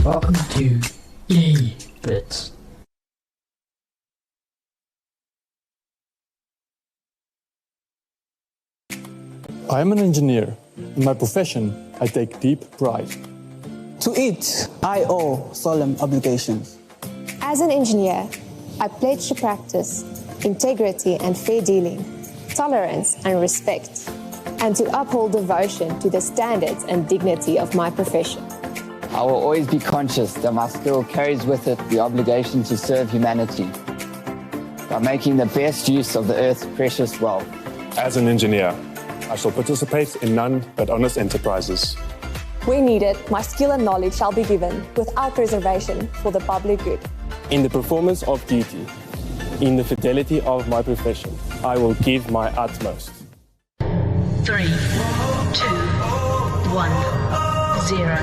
Welcome to EBIT. I am an engineer. In my profession, I take deep pride. To it, I owe solemn obligations. As an engineer, I pledge to practice integrity and fair dealing, tolerance and respect, and to uphold devotion to the standards and dignity of my profession. I will always be conscious that my skill carries with it the obligation to serve humanity by making the best use of the Earth's precious wealth. As an engineer, I shall participate in none but honest enterprises. Where needed, my skill and knowledge shall be given without reservation for the public good. In the performance of duty, in the fidelity of my profession, I will give my utmost. 3, 2, 1, 0.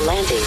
Landing.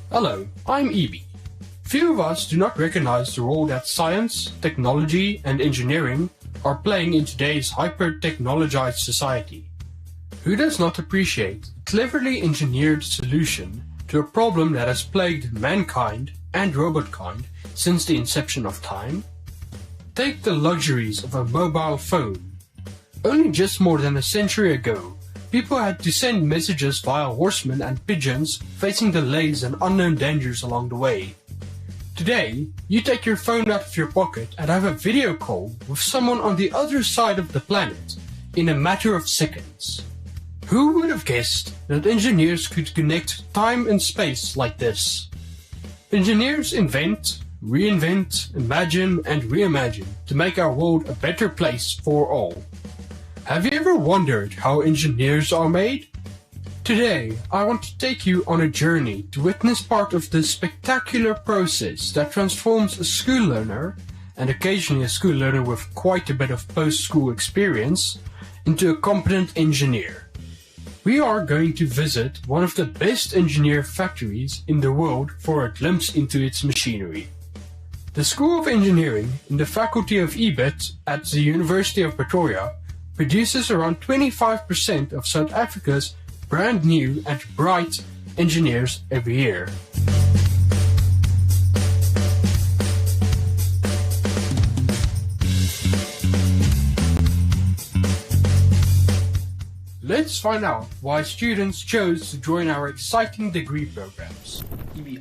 Hello, I'm EBIT. Few of us do not recognize the role that science, technology and engineering are playing in today's hyper-technologized society. Who does not appreciate a cleverly engineered solution to a problem that has plagued mankind and robotkind since the inception of time? Take the luxuries of a mobile phone. Only just more than a century ago, people had to send messages via horsemen and pigeons, facing delays and unknown dangers along the way. Today, you take your phone out of your pocket and have a video call with someone on the other side of the planet in a matter of seconds. Who would have guessed that engineers could connect time and space like this? Engineers invent, reinvent, imagine and reimagine to make our world a better place for all. Have you ever wondered how engineers are made? Today, I want to take you on a journey to witness part of the spectacular process that transforms a school learner, and occasionally a school learner with quite a bit of post-school experience, into a competent engineer. We are going to visit one of the best engineer factories in the world for a glimpse into its machinery. The School of Engineering in the Faculty of EBIT at the University of Pretoria produces around 25% of South Africa's brand new and bright engineers every year. Let's find out why students chose to join our exciting degree programs.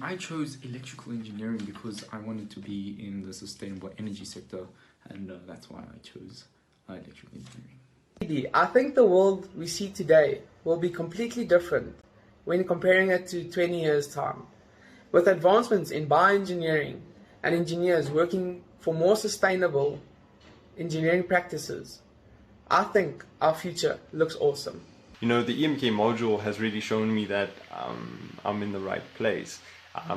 I chose electrical engineering because I wanted to be in the sustainable energy sector, and that's why I chose electrical engineering. I think the world we see today will be completely different when comparing it to 20 years' time. With advancements in bioengineering and engineers working for more sustainable engineering practices, I think our future looks awesome. You know, the EMK module has really shown me that I'm in the right place.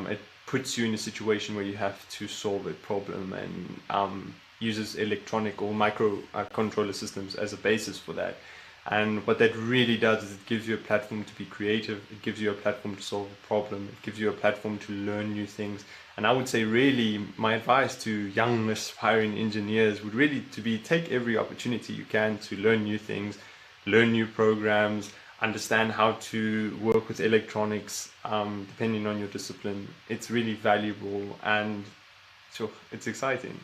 It puts you in a situation where you have to solve a problem and uses electronic or microcontroller systems as a basis for that. And what that really does is it gives you a platform to be creative, it gives you a platform to solve a problem, it gives you a platform to learn new things. And I would say really my advice to young aspiring engineers would really to be take every opportunity you can to learn new things, learn new programs, understand how to work with electronics, depending on your discipline. It's really valuable and sure, it's exciting.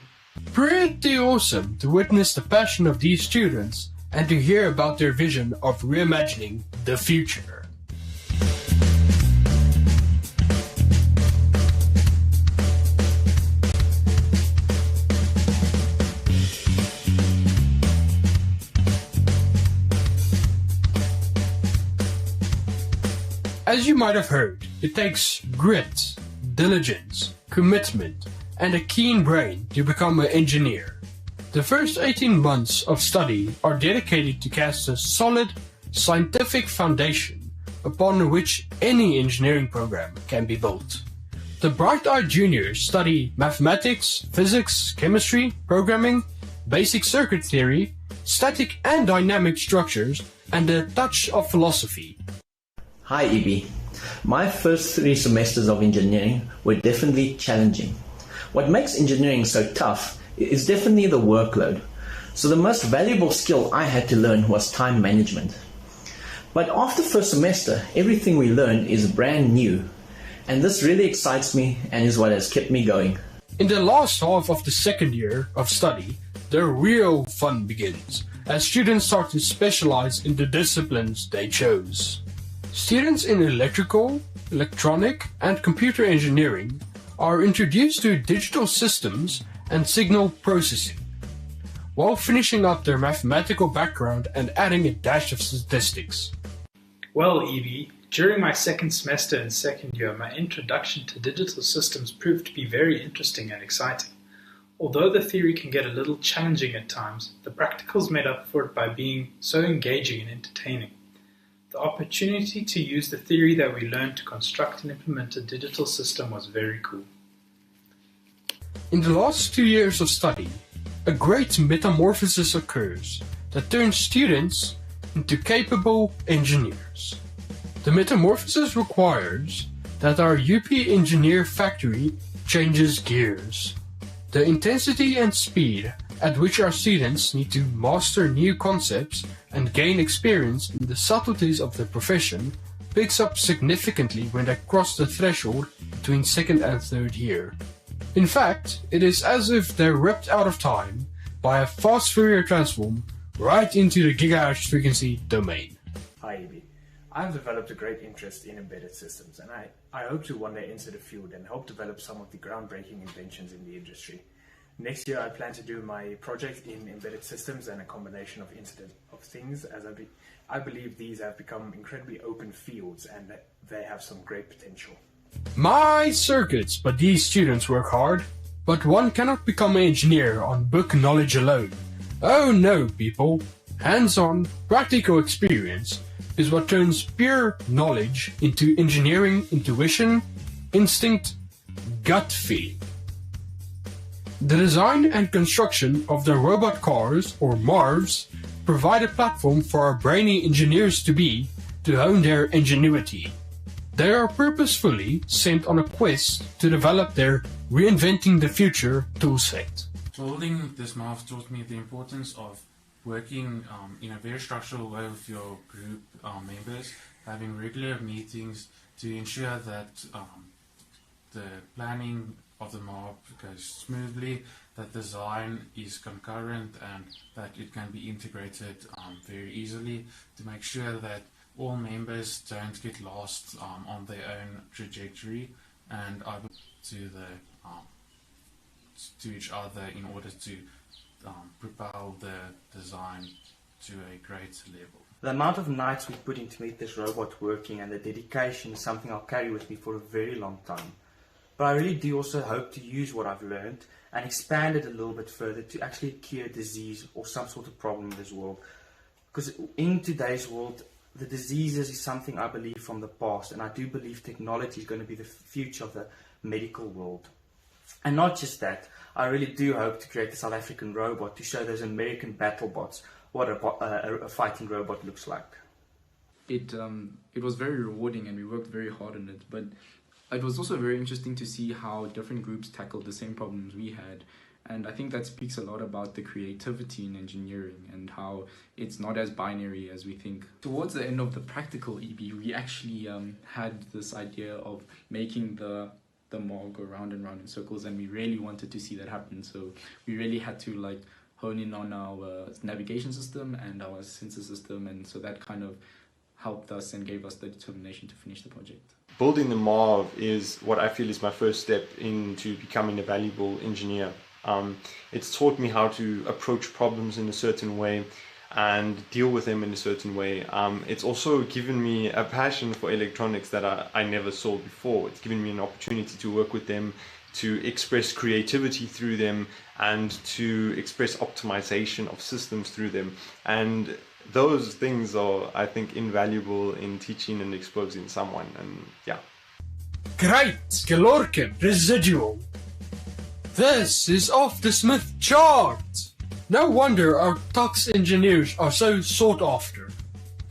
Pretty awesome to witness the passion of these students and to hear about their vision of reimagining the future. As you might have heard, it takes grit, diligence, commitment, and a keen brain to become an engineer. The first 18 months of study are dedicated to cast a solid, scientific foundation upon which any engineering program can be built. The bright-eyed juniors study mathematics, physics, chemistry, programming, basic circuit theory, static and dynamic structures, and a touch of philosophy. Hi EB. My first 3 semesters of engineering were definitely challenging. What makes engineering so tough is definitely the workload. So the most valuable skill I had to learn was time management. But after first semester, everything we learn is brand new. And this really excites me and is what has kept me going. In the last half of the second year of study, the real fun begins, as students start to specialize in the disciplines they chose. Students in electrical, electronic, and computer engineering are introduced to digital systems and signal processing, while finishing up their mathematical background and adding a dash of statistics. Well, Evie, during my second semester and second year, my introduction to digital systems proved to be very interesting and exciting. Although the theory can get a little challenging at times, the practicals made up for it by being so engaging and entertaining. The opportunity to use the theory that we learned to construct and implement a digital system was very cool. In the last 2 years of study, a great metamorphosis occurs that turns students into capable engineers. The metamorphosis requires that our UP engineer factory changes gears. The intensity and speed at which our students need to master new concepts and gain experience in the subtleties of the profession picks up significantly when they cross the threshold between second and third year. In fact, it is as if they're ripped out of time by a fast Fourier transform right into the gigahertz frequency domain. Hi EB. I've developed a great interest in embedded systems, and I hope to one day enter the field and help develop some of the groundbreaking inventions in the industry. Next year I plan to do my project in embedded systems and a combination of Internet of Things, as I believe these have become incredibly open fields and that they have some great potential. My circuits, but these students work hard. But one cannot become an engineer on book knowledge alone. Oh no, people. Hands-on, practical experience is what turns pure knowledge into engineering intuition, instinct, gut feeling. The design and construction of the robot cars, or MARVs, provide a platform for our brainy engineers to hone their ingenuity. They are purposefully sent on a quest to develop their Reinventing the Future toolset. Building this MARV taught me the importance of working in a very structural way with your group members, having regular meetings to ensure that the planning of the MARV goes smoothly, that design is concurrent, and that it can be integrated very easily to make sure that all members don't get lost on their own trajectory and are to each other in order to propel the design to a great level. The amount of nights we put in to make this robot working and the dedication is something I'll carry with me for a very long time. But I really do also hope to use what I've learned and expand it a little bit further to actually cure disease or some sort of problem in this world. Because in today's world, the diseases is something I believe from the past, and I do believe technology is going to be the future of the medical world. And not just that, I really do hope to create the South African robot to show those American battle bots what a fighting robot looks like. It was very rewarding and we worked very hard on it, but it was also very interesting to see how different groups tackled the same problems we had. And I think that speaks a lot about the creativity in engineering and how it's not as binary as we think. Towards the end of the practical EB, we actually had this idea of making the mall go round and round in circles, and we really wanted to see that happen. So we really had to like hone in on our navigation system and our sensor system, and so that kind of helped us and gave us the determination to finish the project. Building the MARV is what I feel is my first step into becoming a valuable engineer. It's taught me how to approach problems in a certain way and deal with them in a certain way. It's also given me a passion for electronics that I never saw before. It's given me an opportunity to work with them, to express creativity through them, and to express optimization of systems through them. And those things are, I think, invaluable in teaching and exposing someone. And yeah. Great! Gelorken, residual. This is off the Smith chart! No wonder our tux engineers are so sought after.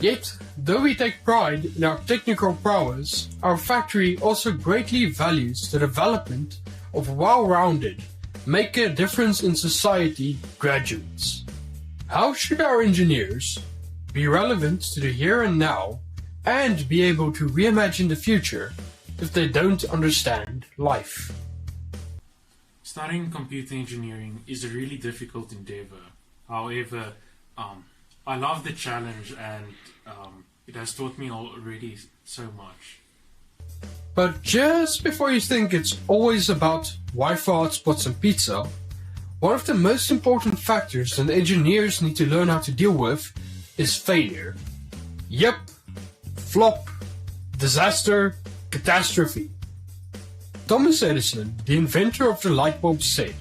Yet, though we take pride in our technical prowess, our factory also greatly values the development of well-rounded, make a difference in society graduates. How should our engineers be relevant to the here and now and be able to reimagine the future if they don't understand life? Studying computer engineering is a really difficult endeavor. However, I love the challenge, and it has taught me already so much. But just before you think it's always about Wi-Fi hotspots and pizza, one of the most important factors that engineers need to learn how to deal with is failure. Yep, flop, disaster, catastrophe. Thomas Edison, the inventor of the light bulb, said,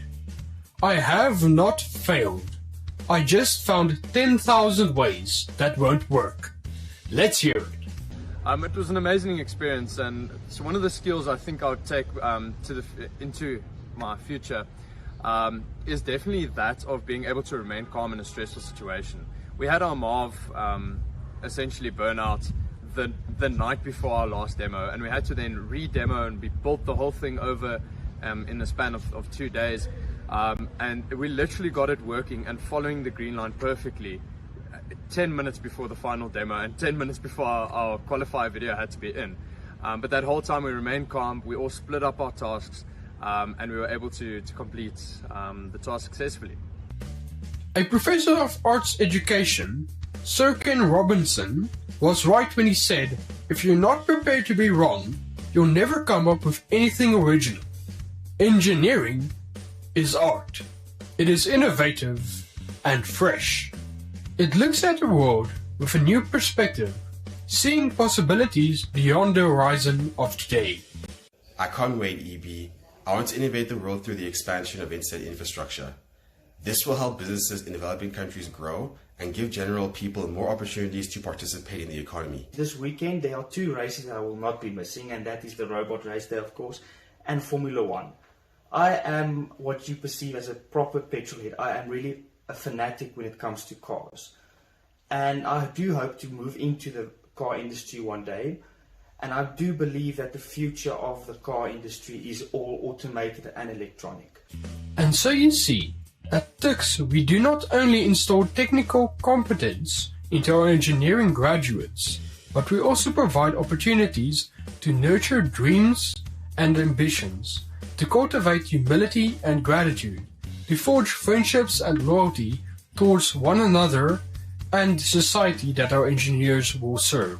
"I have not failed. I just found 10,000 ways that won't work." Let's hear it. It was an amazing experience, and it's one of the skills I think I'll take into my future is definitely that of being able to remain calm in a stressful situation. We had our MARV essentially burn out the night before our last demo, and we had to then re-demo, and we built the whole thing over in the span of 2 days, and we literally got it working and following the green line perfectly 10 minutes before the final demo and 10 minutes before our qualifier video had to be in. But that whole time we remained calm, we all split up our tasks, and we were able to complete the task successfully. A professor of arts education, Sir Ken Robinson, was right when he said, "If you're not prepared to be wrong, you'll never come up with anything original." Engineering is art. It is innovative and fresh. It looks at the world with a new perspective, seeing possibilities beyond the horizon of today. I can't wait, EB. I want to innovate the world through the expansion of internet infrastructure. This will help businesses in developing countries grow and give general people more opportunities to participate in the economy. This weekend there are 2 races I will not be missing, and that is the robot race day, of course, and Formula 1. I am what you perceive as a proper petrolhead. I am really a fanatic when it comes to cars. And I do hope to move into the car industry one day. And I do believe that the future of the car industry is all automated and electronic. And so you see, at Tux we do not only install technical competence into our engineering graduates, but we also provide opportunities to nurture dreams and ambitions, to cultivate humility and gratitude, to forge friendships and loyalty towards one another and society that our engineers will serve.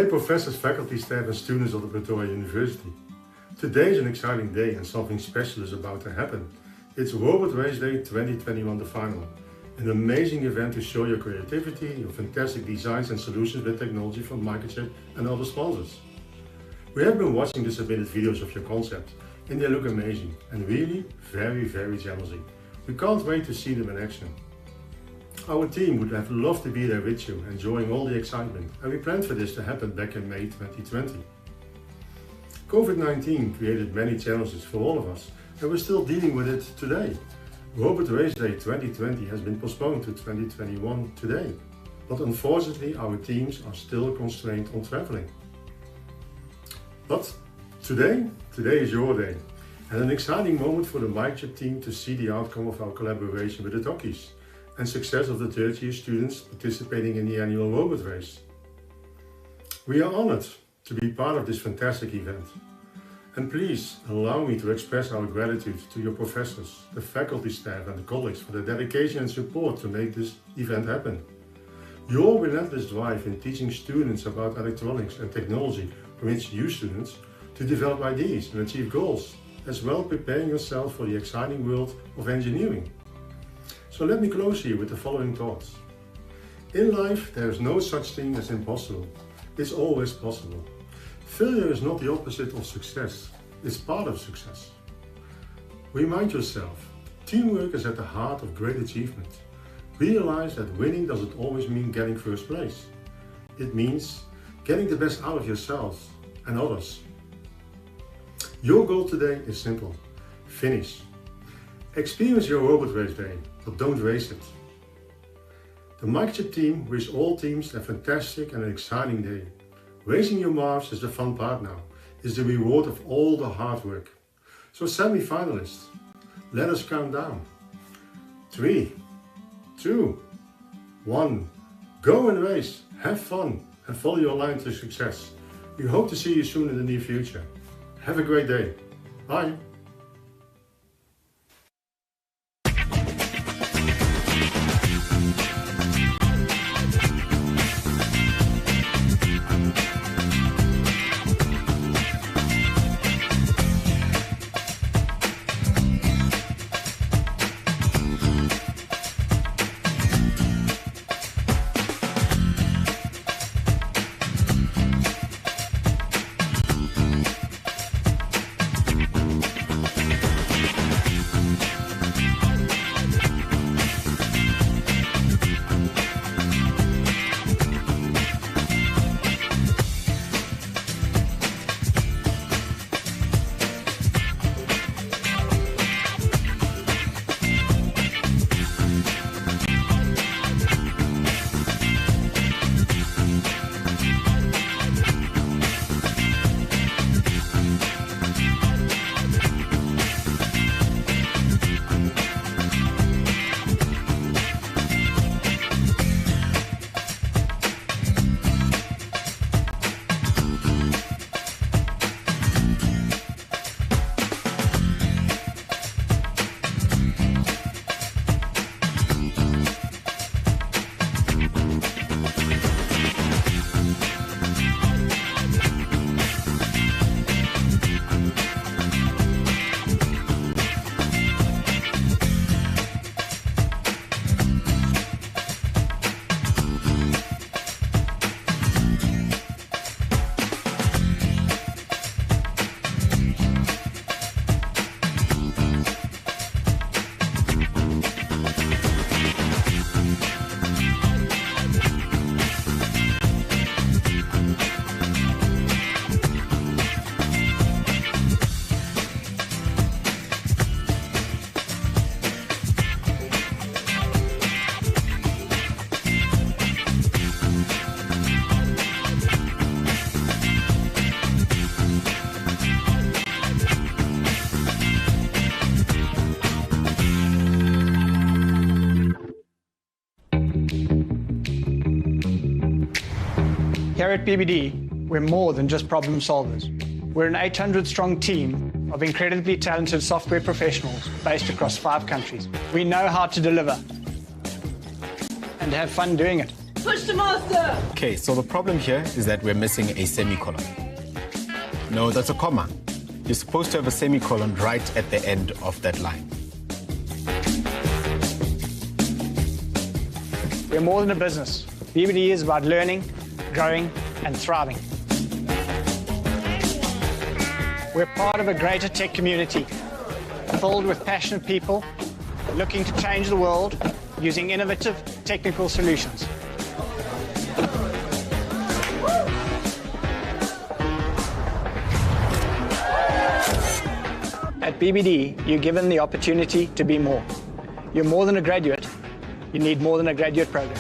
professors, faculty, staff and students of the Pretoria University. Today is an exciting day and something special is about to happen. It's Robot Race Day 2021, the final. An amazing event to show your creativity, your fantastic designs and solutions with technology from Microchip and other sponsors. We have been watching the submitted videos of your concept and they look amazing and really very challenging. We can't wait to see them in action. Our team would have loved to be there with you, enjoying all the excitement, and we planned for this to happen back in May 2020. COVID-19 created many challenges for all of us, and we're still dealing with it today. Robot Race Day 2020 has been postponed to 2021 today, but unfortunately our teams are still constrained on traveling. But today is your day, and an exciting moment for the Microchip team to see the outcome of our collaboration with the Tokkies and success of the third year students participating in the annual Robot Race. We are honored to be part of this fantastic event. And please allow me to express our gratitude to your professors, the faculty staff and the colleagues for their dedication and support to make this event happen. Your relentless drive in teaching students about electronics and technology permits you students to develop ideas and achieve goals, as well preparing yourself for the exciting world of engineering. So let me close here with the following thoughts. In life, there is no such thing as impossible. It's always possible. Failure is not the opposite of success. It's part of success. Remind yourself, teamwork is at the heart of great achievement. Realize that winning doesn't always mean getting first place. It means getting the best out of yourselves and others. Your goal today is simple. Finish. Experience your Robot Race Day, but don't race it. The Microchip team wish all teams a fantastic and an exciting day. Racing your marves is the fun part now. It's the reward of all the hard work. So semi-finalists, let us count down. 3, 2, 1. Go and race, have fun and follow your line to success. We hope to see you soon in the near future. Have a great day. Bye. Here at BBD, we're more than just problem solvers. We're an 800-strong team of incredibly talented software professionals based across 5 countries. We know how to deliver and have fun doing it. Push the master! Okay, so the problem here is that we're missing a semicolon. No, that's a comma. You're supposed to have a semicolon right at the end of that line. We're more than a business. BBD is about learning, growing, and thriving. We're part of a greater tech community, filled with passionate people looking to change the world using innovative technical solutions. At BBD, you're given the opportunity to be more. You're more than a graduate. You need more than a graduate program.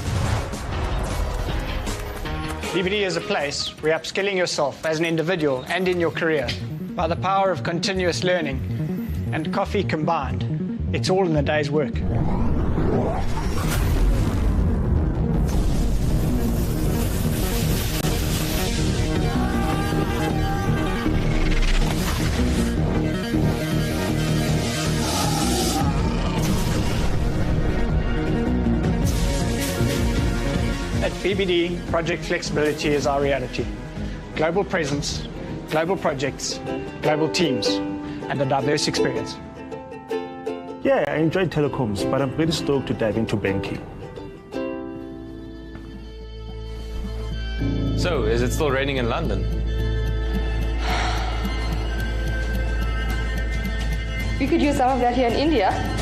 BBD is a place where you're upskilling yourself as an individual and in your career by the power of continuous learning and coffee combined. It's all in the day's work. At BBD, project flexibility is our reality. Global presence, global projects, global teams, and a diverse experience. Yeah, I enjoy telecoms, but I'm pretty stoked to dive into banking. So, is it still raining in London? We could use some of that here in India.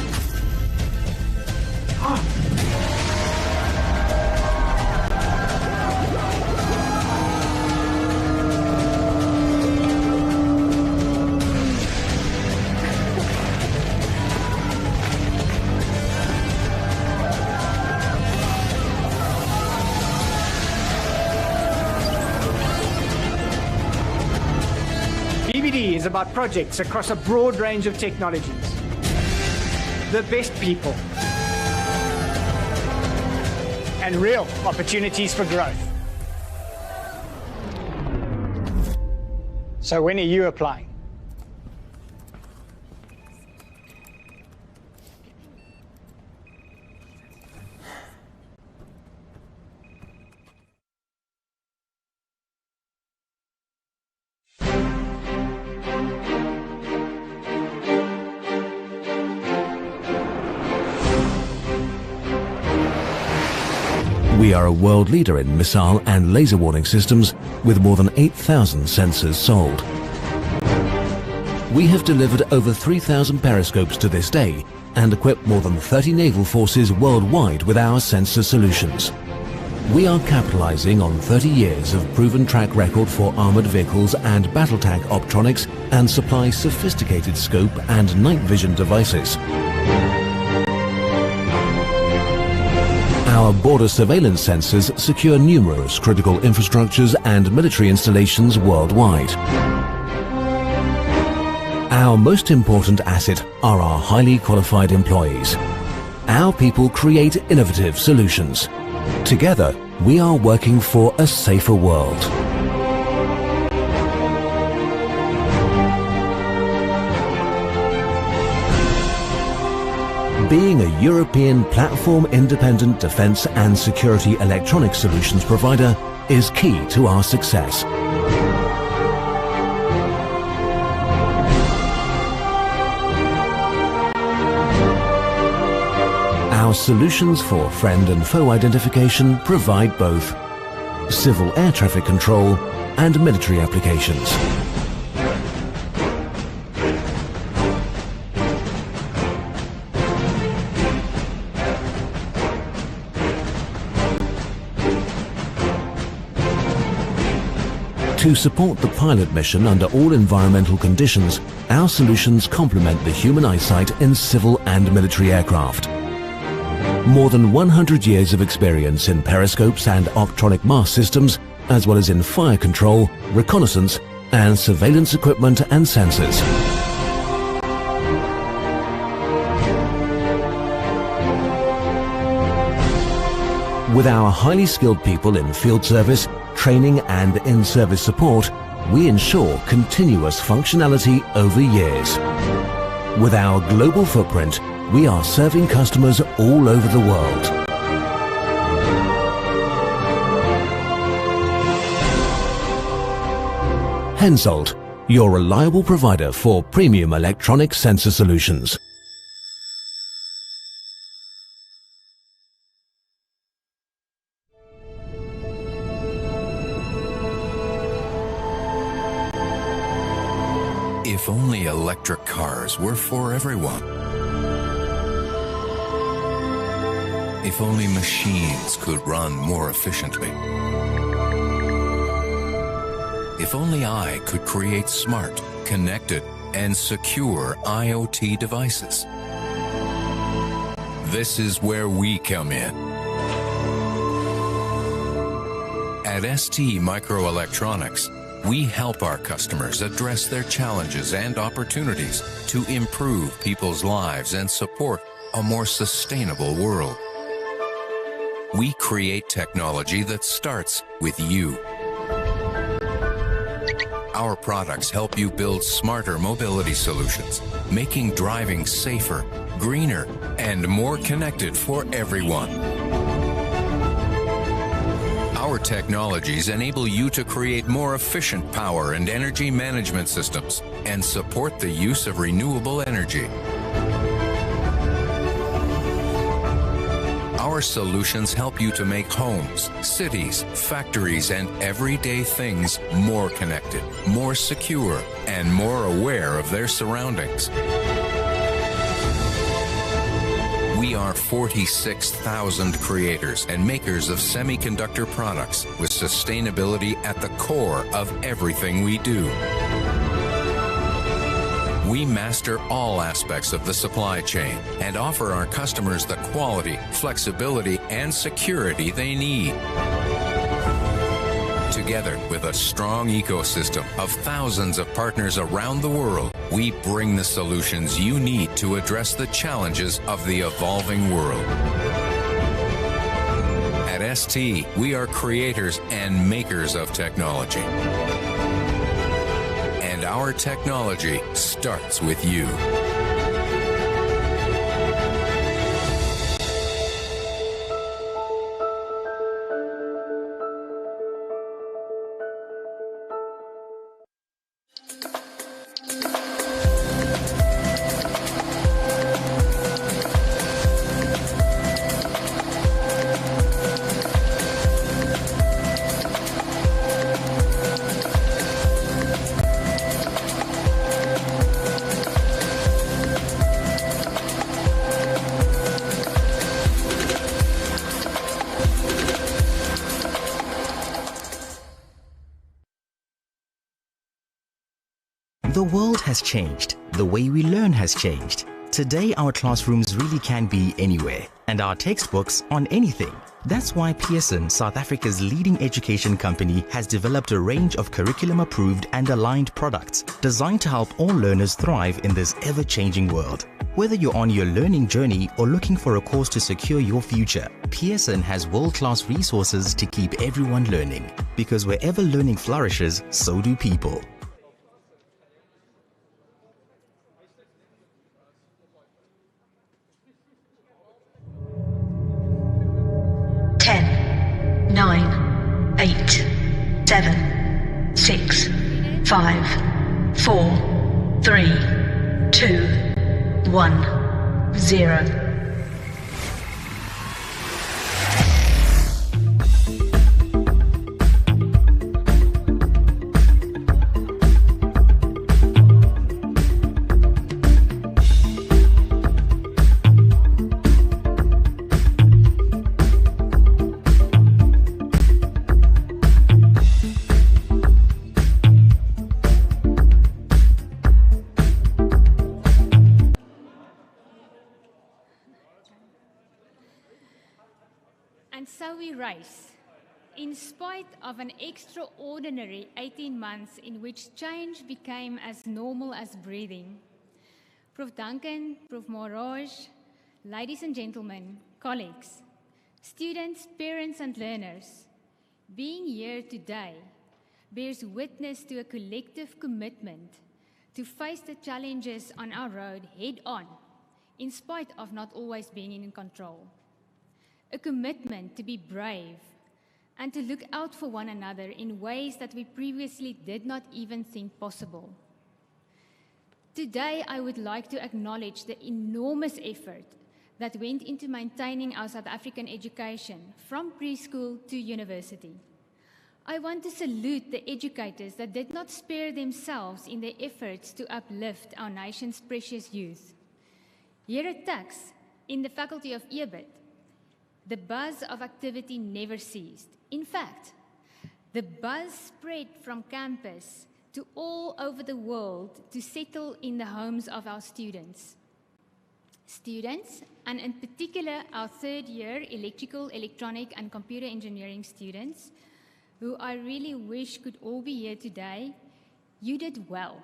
BBD is about projects across a broad range of technologies. The best people. And real opportunities for growth. So when are you applying? We are a world leader in missile and laser warning systems with more than 8,000 sensors sold. We have delivered over 3,000 periscopes to this day and equipped more than 30 naval forces worldwide with our sensor solutions. We are capitalizing on 30 years of proven track record for armored vehicles and battle tank optronics and supply sophisticated scope and night vision devices. Our border surveillance sensors secure numerous critical infrastructures and military installations worldwide. Our most important asset are our highly qualified employees. Our people create innovative solutions. Together, we are working for a safer world. Being a European platform-independent defence and security electronic solutions provider is key to our success. Our solutions for friend and foe identification provide both civil air traffic control and military applications. To support the pilot mission under all environmental conditions, our solutions complement the human eyesight in civil and military aircraft. More than 100 years of experience in periscopes and optronic mast systems, as well as in fire control, reconnaissance, and surveillance equipment and sensors. With our highly skilled people in field service, training and in-service support, we ensure continuous functionality over years. With our global footprint, we are serving customers all over the world. Hensoldt, your reliable provider for premium electronic sensor solutions. If only electric cars were for everyone. If only machines could run more efficiently. If only I could create smart, connected, and secure IoT devices. This is where we come in. At ST Microelectronics, we help our customers address their challenges and opportunities to improve people's lives and support a more sustainable world. We create technology that starts with you. Our products help you build smarter mobility solutions, making driving safer, greener, and more connected for everyone. Our technologies enable you to create more efficient power and energy management systems and support the use of renewable energy. Our solutions help you to make homes, cities, factories, and everyday things more connected, more secure, and more aware of their surroundings. We are 46,000 creators and makers of semiconductor products with sustainability at the core of everything we do. We master all aspects of the supply chain and offer our customers the quality, flexibility, and security they need. Together with a strong ecosystem of thousands of partners around the world, we bring the solutions you need to address the challenges of the evolving world. At ST, we are creators and makers of technology. And our technology starts with you. The world has changed. The way we learn has changed. Today, our classrooms really can be anywhere, and our textbooks on anything. That's why Pearson, South Africa's leading education company, has developed a range of curriculum-approved and aligned products designed to help all learners thrive in this ever-changing world. Whether you're on your learning journey or looking for a course to secure your future, Pearson has world-class resources to keep everyone learning. Because wherever learning flourishes, so do people. Nine, 8, 7, 6, 5, 4, 3, 2, 1, 0. And so we race, in spite of an extraordinary 18 months in which change became as normal as breathing. Prof. Duncan, Prof. Maharaj, ladies and gentlemen, colleagues, students, parents and learners, being here today bears witness to a collective commitment to face the challenges on our road head on, in spite of not always being in control. A commitment to be brave, and to look out for one another in ways that we previously did not even think possible. Today, I would like to acknowledge the enormous effort that went into maintaining our South African education from preschool to university. I want to salute the educators that did not spare themselves in their efforts to uplift our nation's precious youth. Here at Tuks, in the Faculty of EBIT, the buzz of activity never ceased. In fact, the buzz spread from campus to all over the world to settle in the homes of our students. Students, and in particular our third-year electrical, electronic and computer engineering students, who I really wish could all be here today, you did well.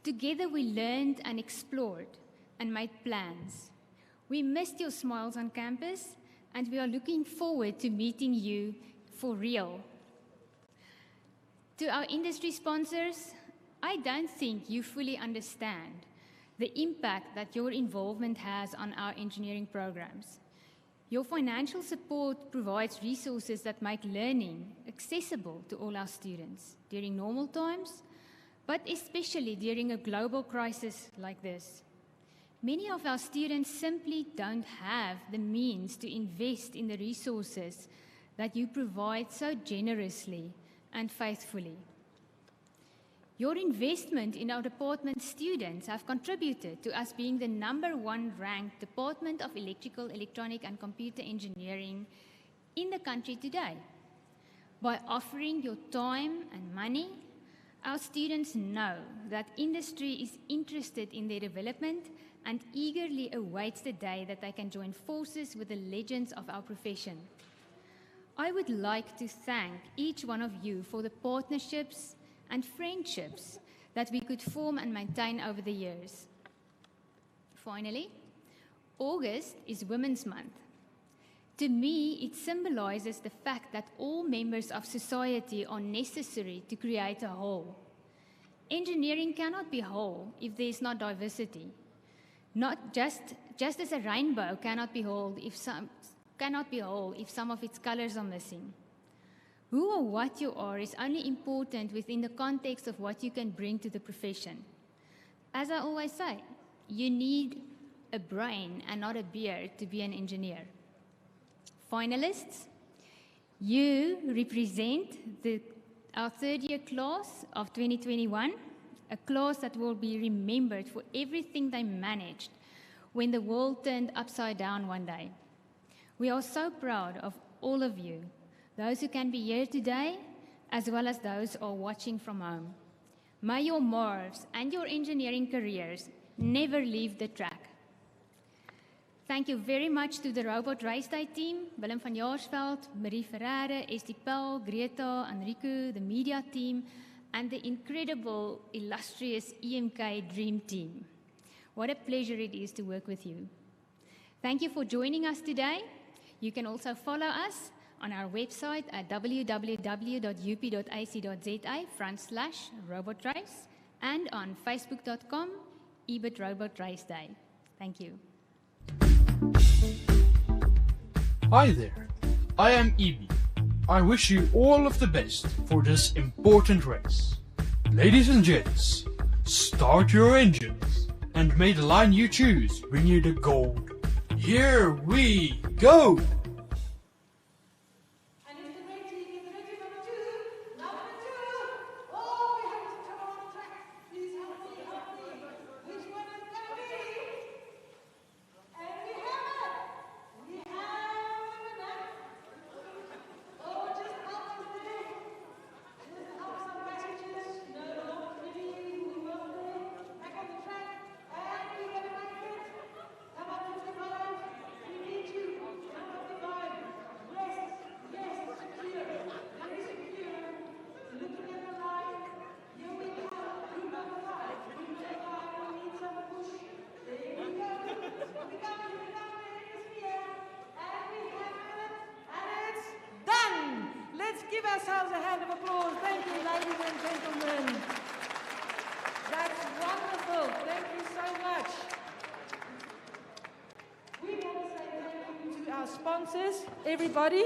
Together we learned and explored and made plans. We missed your smiles on campus, and we are looking forward to meeting you for real. To our industry sponsors, I don't think you fully understand the impact that your involvement has on our engineering programs. Your financial support provides resources that make learning accessible to all our students during normal times, but especially during a global crisis like this. Many of our students simply don't have the means to invest in the resources that you provide so generously and faithfully. Your investment in our department students have contributed to us being the #1 ranked Department of Electrical, Electronic and Computer Engineering in the country today. By offering your time and money, our students know that industry is interested in their development and eagerly awaits the day that they can join forces with the legends of our profession. I would like to thank each one of you for the partnerships and friendships that we could form and maintain over the years. Finally, August is Women's Month. To me, it symbolizes the fact that all members of society are necessary to create a whole. Engineering cannot be whole if there is not diversity. Not just as a rainbow cannot be whole if some of its colors are missing. Who or what you are is only important within the context of what you can bring to the profession. As I always say, you need a brain and not a beard to be an engineer. Finalists, you represent our third-year class of 2021, a class that will be remembered for everything they managed when the world turned upside down one day. We are so proud of all of you, those who can be here today, as well as those who are watching from home. May your marves and your engineering careers never leave the track. Thank you very much to the Robot Race Day team, Willem van Jaarsveld, Marie Ferreira, Esti Pel, Greta, Enrico, the media team, and the incredible, illustrious EMK Dream Team. What a pleasure it is to work with you. Thank you for joining us today. You can also follow us on our website at www.up.ac.za/robotrace and on facebook.com EBIT Robot Race Day. Thank you. Hi there, I am EB. I wish you all of the best for this important race. Ladies and gents, start your engines and may the line you choose bring you the gold. Here we go! Give ourselves a hand of applause. Thank you, ladies and gentlemen. That's wonderful. Thank you so much. We want to say thank you to our sponsors, everybody.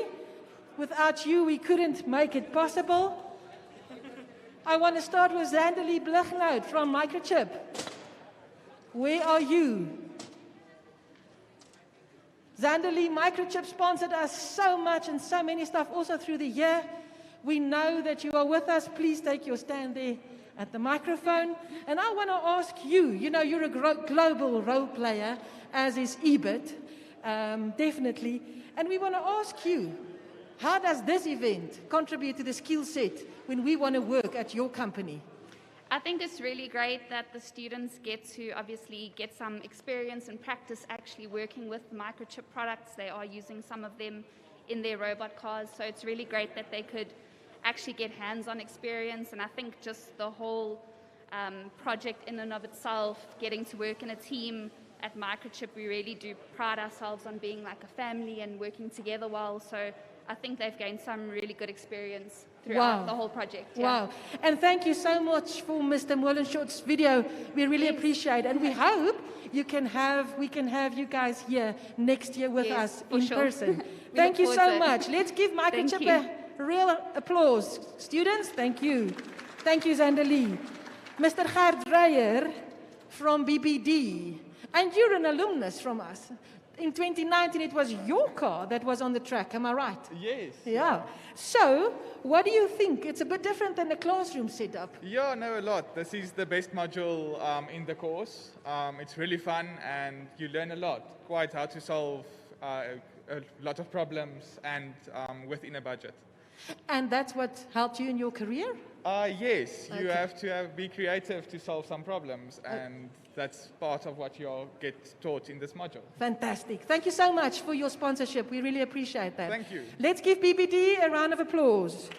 Without you, we couldn't make it possible. I want to start with Zanderly Blichnout from Microchip. Where are you? Zanderly, Microchip sponsored us so much and so many stuff also through the year. We know that you are with us. Please take your stand there at the microphone. And I want to ask you, you know, you're a global role player, as is EBIT, definitely. And we want to ask you, how does this event contribute to the skill set when we want to work at your company? I think it's really great that the students get to obviously get some experience and practice actually working with microchip products. They are using some of them in their robot cars, so it's really great that they could actually get hands-on experience. And I think just the whole project in and of itself, getting to work in a team at Microchip, we really do pride ourselves on being like a family and working together well. So I think they've gained some really good experience throughout the whole project. Wow. And thank you so much for Mr. Molenschot's video. We really appreciate it. And we hope we can have you guys here next year with us in person. Thank you so much. Let's give Microchip a real applause. Students, thank you. Thank you, Zanderly. Mr. Gert Dreyer from BBD. And you're an alumnus from us. In 2019, it was your car that was on the track, am I right? Yes. Yeah. So, what do you think? It's a bit different than the classroom setup. Yeah, no, a lot. This is the best module in the course. It's really fun and you learn a lot. Quite how to solve a lot of problems and within a budget. And that's what helped you in your career? Yes, you have to be creative to solve some problems, and that's part of what you get taught in this module. Fantastic. Thank you so much for your sponsorship. We really appreciate that. Thank you. Let's give BBD a round of applause.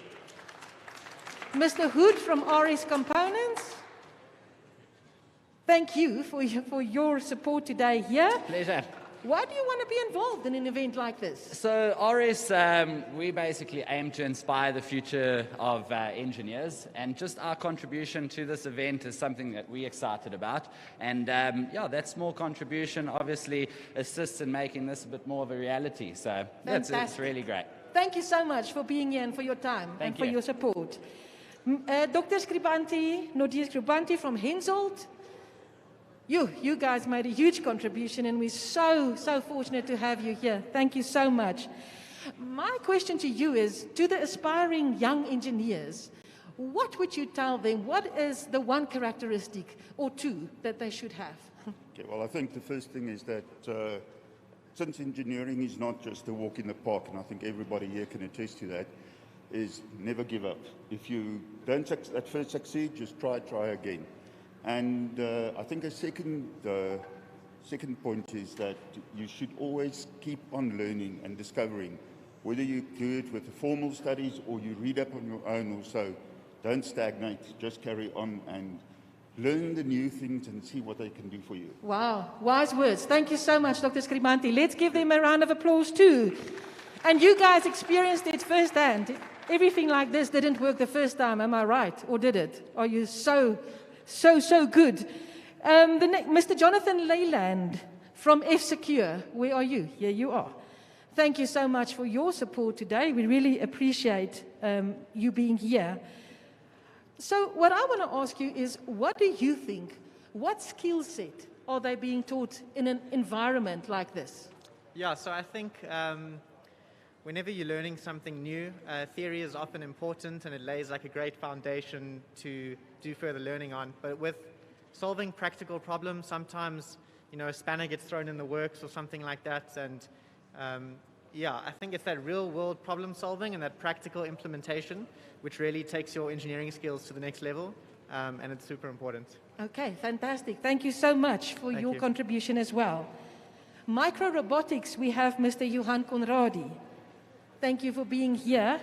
Mr. Hood from RS Components. Thank you for your support today here. Pleasure. Why do you want to be involved in an event like this? So RS, we basically aim to inspire the future of engineers, and just our contribution to this event is something that we're excited about. And yeah, that small contribution obviously assists in making this a bit more of a reality. So it's really great. Thank you so much for being here and for your time and for your support. Dr. Scribanti, Nadia Scribanti from Hensoldt. You guys made a huge contribution, and we're so fortunate to have you here. Thank you so much. My question to you is, to the aspiring young engineers, what would you tell them? What is the one characteristic or two that they should have? Okay, well, I think the first thing is that since engineering is not just a walk in the park, and I think everybody here can attest to that, is never give up. If you don't at first succeed, just try again. And I think a second point is that you should always keep on learning and discovering, whether you do it with the formal studies or you read up on your own or so. Don't stagnate, just carry on and learn the new things and see what they can do for you. Wow, wise words. Thank you so much, Dr. Scribanti. Let's give them a round of applause too. And you guys experienced it firsthand. Everything like this didn't work the first time, am I right? Or did it? Are you so good? Mr. Jonathan Leyland from F-Secure. Where are you? Here you are. Thank you so much for your support today. We really appreciate you being here. So what I want to ask you is, what do you think? What skill set are they being taught in an environment like this? Yeah, so I think whenever you're learning something new, theory is often important and it lays like a great foundation to do further learning on. But with solving practical problems, sometimes, you know, a spanner gets thrown in the works or something like that. And yeah, I think it's that real world problem solving and that practical implementation which really takes your engineering skills to the next level. And it's super important. Okay, fantastic. Thank you so much for your contribution as well. Micro robotics, we have Mr. Johan Conradi. Thank you for being here.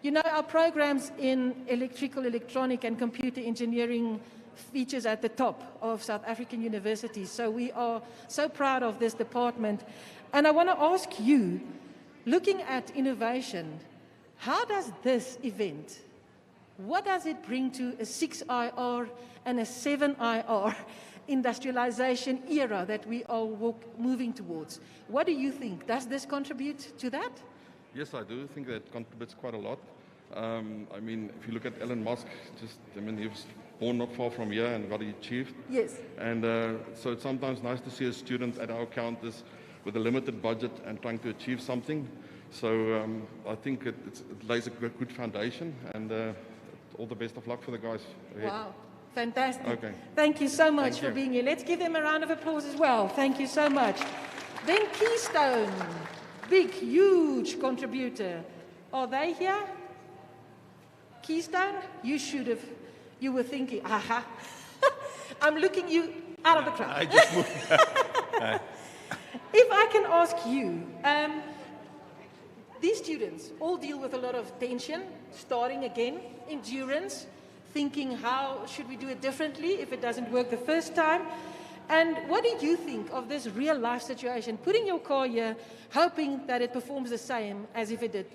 You know, our programs in electrical, electronic, and computer engineering features at the top of South African universities. So we are so proud of this department. And I want to ask you, looking at innovation, how does this event, what does it bring to a 6IR and a 7IR industrialization era that we are moving towards? What do you think? Does this contribute to that? Yes, I do think that contributes quite a lot. I mean, if you look at Elon Musk, he was born not far from here and what he achieved. Yes. And so it's sometimes nice to see a student at our counters with a limited budget and trying to achieve something. So I think it lays a good foundation, and all the best of luck for the guys ahead. Wow, fantastic. Okay. Thank you so much Thank for you. being here. Let's give them a round of applause as well. Thank you so much. Then Keystone, big, huge contributor. Are they here? Keystone, you were thinking, aha. I'm looking you out of the crowd. I just moved. If I can ask you, these students all deal with a lot of tension, starting again, endurance, thinking how should we do it differently if it doesn't work the first time. And what do you think of this real life situation, putting your car here, hoping that it performs the same as if it did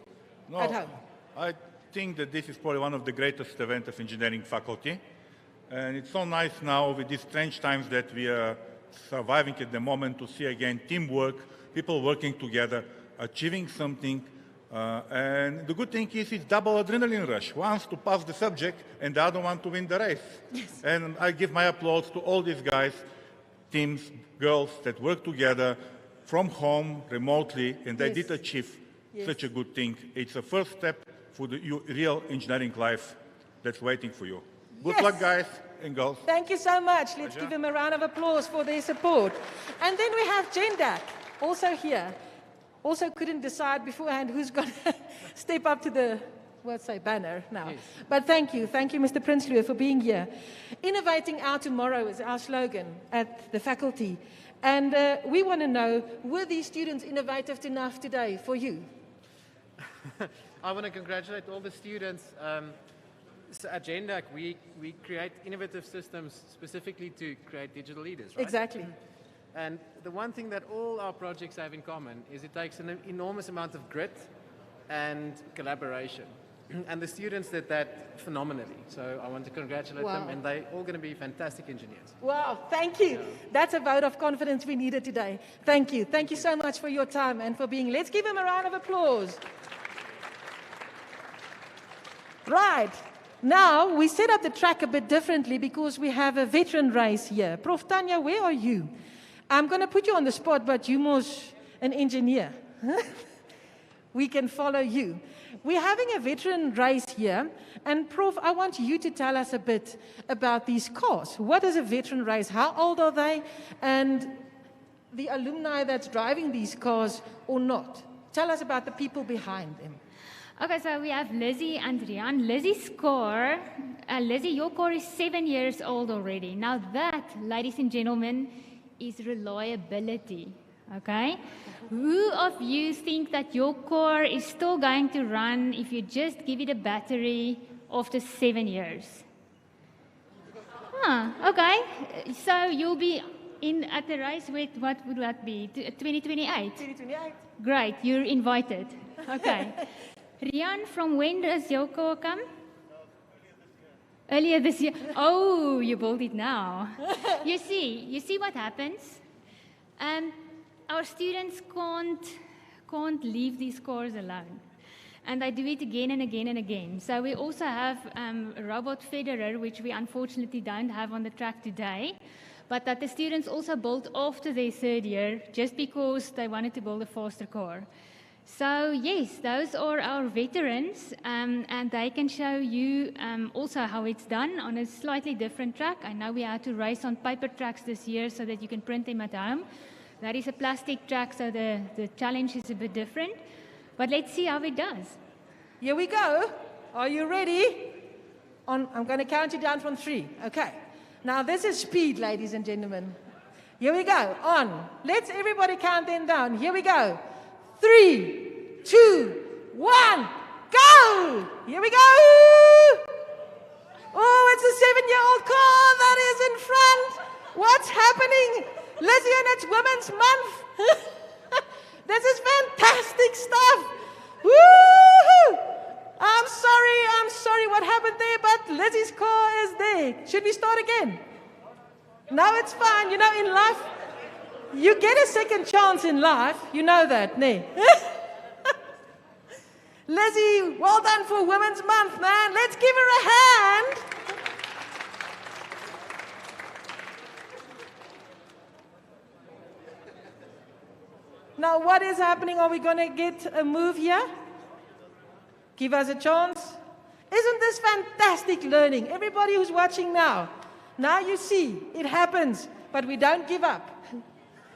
at home? I think that this is probably one of the greatest events of engineering faculty. And it's so nice now with these strange times that we are surviving at the moment to see again teamwork, people working together, achieving something. And the good thing is it's double adrenaline rush. One to pass the subject and the other one to win the race. Yes. And I give my applause to all these guys, teams, girls that work together from home, remotely, and they did achieve such a good thing. It's the first step for the real engineering life that's waiting for you. Good luck, guys and girls. Thank you so much. Let's give them a round of applause for their support. And then we have Jendak, also here. Also couldn't decide beforehand who's going to step up to the, banner now. Yes. But thank you, Mr. Prinsloo, for being here. Innovating our tomorrow is our slogan at the faculty. And we want to know, were these students innovative enough today for you? I want to congratulate all the students. So at GenDAC, we create innovative systems specifically to create digital leaders, right? Exactly. And the one thing that all our projects have in common is it takes an enormous amount of grit and collaboration. And the students did that phenomenally. So I want to congratulate them, and they're all going to be fantastic engineers. Wow, thank you. That's a vote of confidence we needed today. Thank you. Thank you so much for your time and for being. Let's give them a round of applause. Right. Now, we set up the track a bit differently because we have a veteran race here. Prof. Tanya, where are you? I'm going to put you on the spot, but you're most an engineer. We can follow you. We're having a veteran race here. And Prof, I want you to tell us a bit about these cars. What is a veteran race? How old are they? And the alumni that's driving these cars or not. Tell us about the people behind them. Okay, so we have Lizzie and Rian. Lizzie's car, Lizzie, your car is 7 years old already. Now that, ladies and gentlemen, is reliability, okay? Who of you think that your car is still going to run if you just give it a battery after 7 years? Okay. So you'll be at the race with, what would that be, 2028? 2028. Great, you're invited. Okay. Rian, from when does your car come? Earlier this year. Oh, you built it now. You see what happens? Our students can't leave these cars alone. And they do it again and again and again. So we also have a robot federer, which we unfortunately don't have on the track today, but that the students also built after their third year just because they wanted to build a faster car. So yes, those are our veterans, and they can show you also how it's done on a slightly different track. I know we had to race on paper tracks this year so that you can print them at home. That is a plastic track, so the challenge is a bit different. But let's see how it does. Here we go. Are you ready? I'm going to count you down from 3. Okay. Now this is speed, ladies and gentlemen. Here we go. On. Let's everybody count them down. Here we go. 3, 2, 1, go! Here we go! Oh, it's a 7-year-old car that is in front. What's happening? Lizzie, and it's Women's Month. This is fantastic stuff. Woo! I'm sorry what happened there, but Lizzie's car is there. Should we start again? No, it's fine. You know, in life, you get a second chance in life. You know that, nee? Lizzie, well done for Women's Month, man. Let's give her a hand. Now, what is happening? Are we going to get a move here? Give us a chance. Isn't this fantastic learning? Everybody who's watching now you see, it happens, but we don't give up.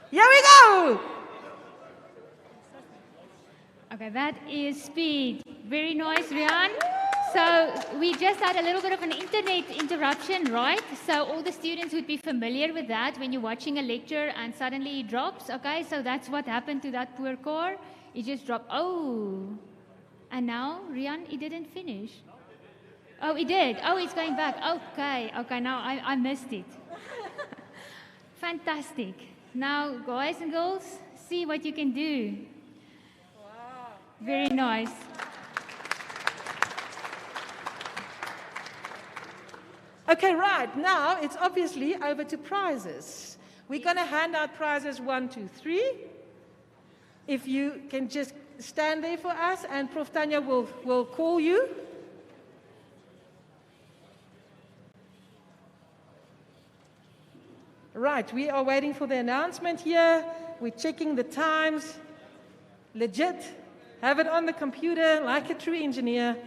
Here we go! Okay, that is speed. Very nice, Rian. So we just had a little bit of an internet interruption, right? So all the students would be familiar with that when you're watching a lecture and suddenly it drops. Okay, so that's what happened to that poor car. It just dropped. Oh, and now, Rian, it didn't finish. Oh, it did. Oh, it's going back. Okay, now I missed it. Fantastic. Now, guys and girls, see what you can do. Wow. Very nice. Okay, right. Now it's obviously over to prizes. We're going to hand out prizes 1, 2, 3. If you can just stand there for us, and Prof. Tanya will call you. Right, we are waiting for the announcement here. We're checking the times. Legit. Have it on the computer like a true engineer.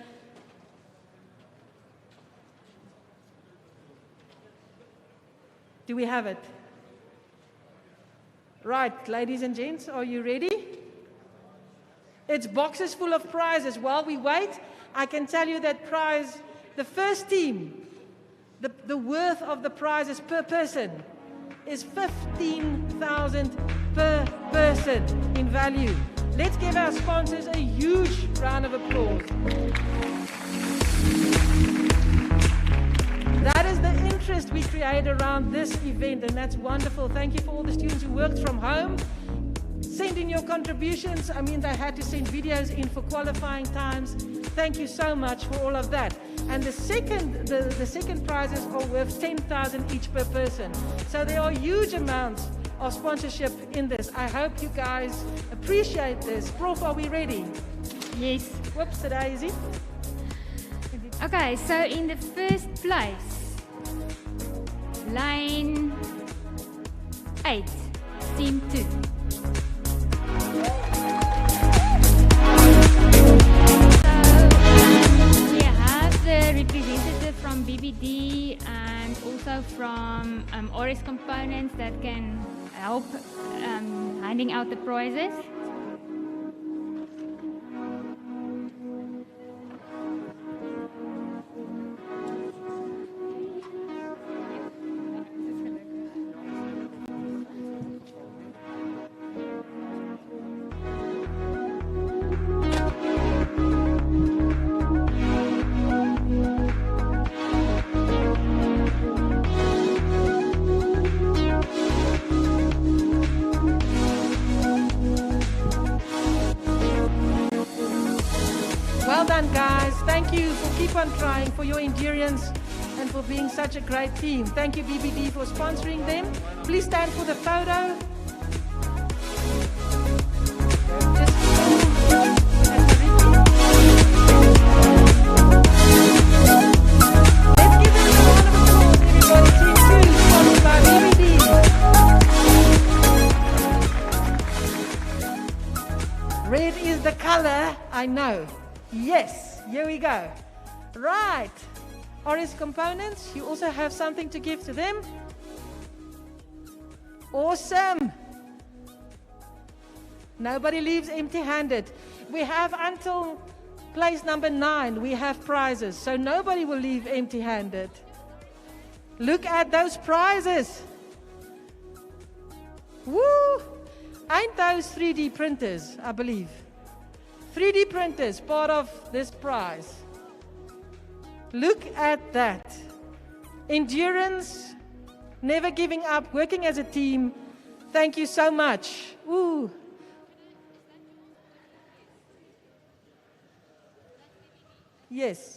Do we have it? Right, ladies and gents, are you ready? It's boxes full of prizes. While we wait, I can tell you that prize, the first team, the worth of the prizes per person is 15,000 per person in value. Let's give our sponsors a huge round of applause. That is the interest we create around this event, and that's wonderful. Thank you for all the students who worked from home. Send in your contributions. I mean, they had to send videos in for qualifying times. Thank you so much for all of that. And the second prizes are worth 10,000 each per person. So there are huge amounts of sponsorship in this. I hope you guys appreciate this. Prof, are we ready? Yes. Whoops, daisy. Okay, so in the first place, line 8, team 2. The representative from BBD and also from RS Components that can help handing out the prizes. Trying for your endurance and for being such a great team. Thank you, BBD, for sponsoring them. Please stand for the photo. Let's give them a round of applause, everybody. Team 2, sponsored by BBD. Red is the color, I know. Yes, here we go. Right, RS Components, you also have something to give to them. Awesome. Nobody leaves empty-handed. We have until place number 9, we have prizes, so nobody will leave empty-handed. Look at those prizes. Woo! Ain't those 3D printers, I believe. 3D printers, part of this prize. Look at that. Endurance, never giving up, working as a team. Thank you so much. Ooh. Yes.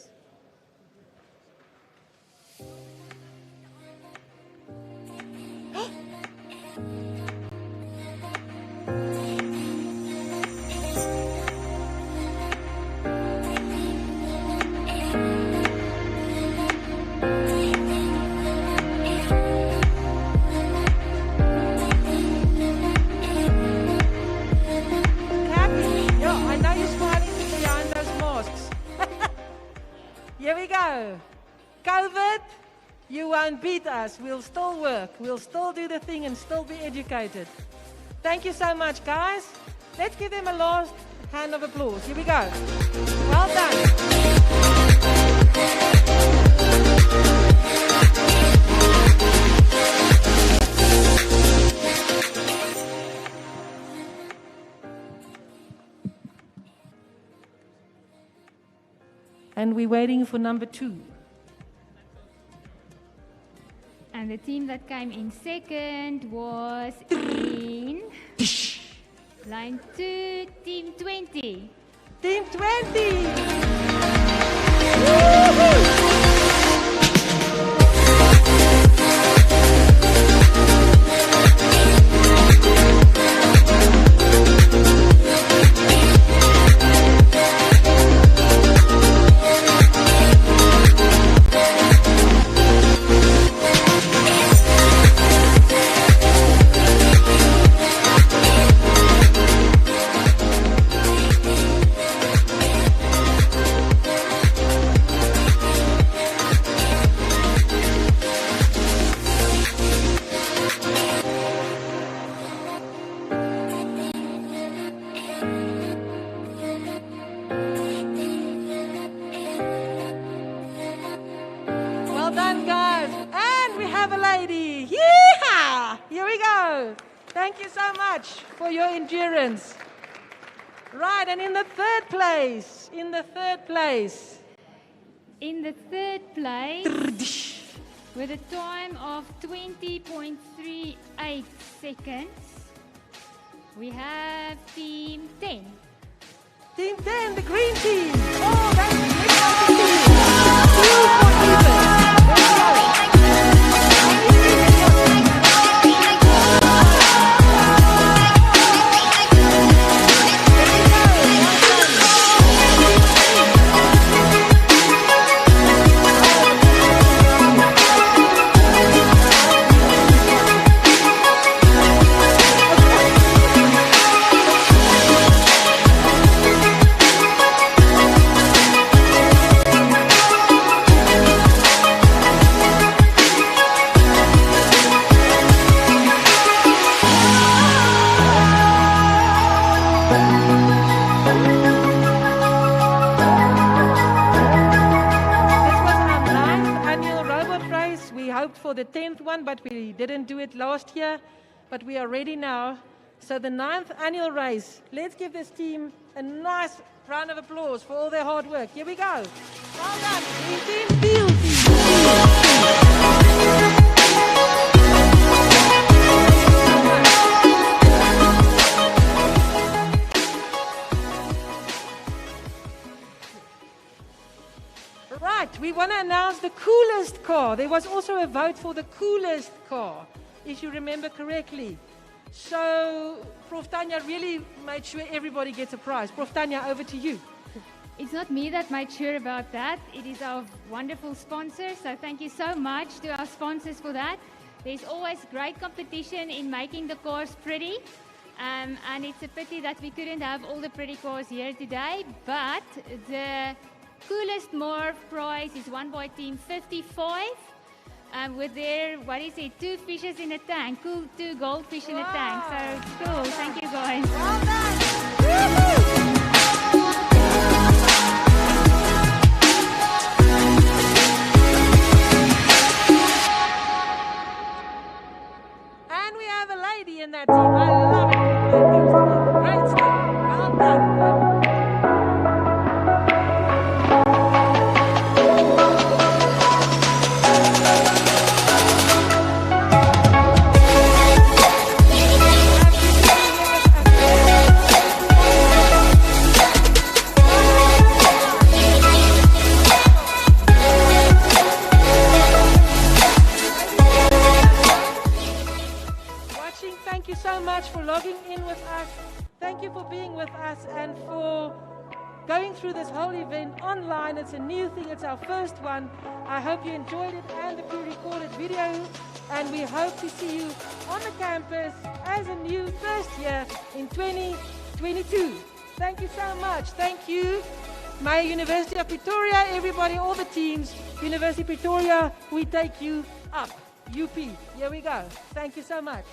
You won't beat us. We'll still work. We'll still do the thing and still be educated. Thank you so much, guys. Let's give them a last hand of applause. Here we go. Well done. And we're waiting for number 2. And the team that came in second was in line 2, team 20. Team 20! Thank you so much for your endurance. Right, and in the third place, with a time of 20.38 seconds, we have team 10. Team 10, the green team. Oh, that's a great competition. For the 10th one, but we didn't do it last year, but we are ready now. So the 9th annual race, let's give this team a nice round of applause for all their hard work. Here we go. Well done, team Field. Right, we want to announce the coolest car. There was also a vote for the coolest car, if you remember correctly. So, Prof. Tanya really made sure everybody gets a prize. Prof. Tanya, over to you. It's not me that made sure about that. It is our wonderful sponsors. So thank you so much to our sponsors for that. There's always great competition in making the cars pretty. And it's a pity that we couldn't have all the pretty cars here today. But the coolest Morph prize is won by Team 55 with their, 2 fishes in a tank. Cool, 2 goldfish in a tank. So it's cool. Thank you, guys. Well done. And we have a lady in that team. I love it. Great stuff. Well done. Thank you so much for logging in with us. Thank you for being with us and for going through this whole event online. It's a new thing. It's our first one. I hope you enjoyed it and the pre-recorded video. And we hope to see you on the campus as a new first year in 2022. Thank you so much. Thank you. My University of Pretoria, everybody, all the teams, University of Pretoria, we take you up. UP, here we go. Thank you so much.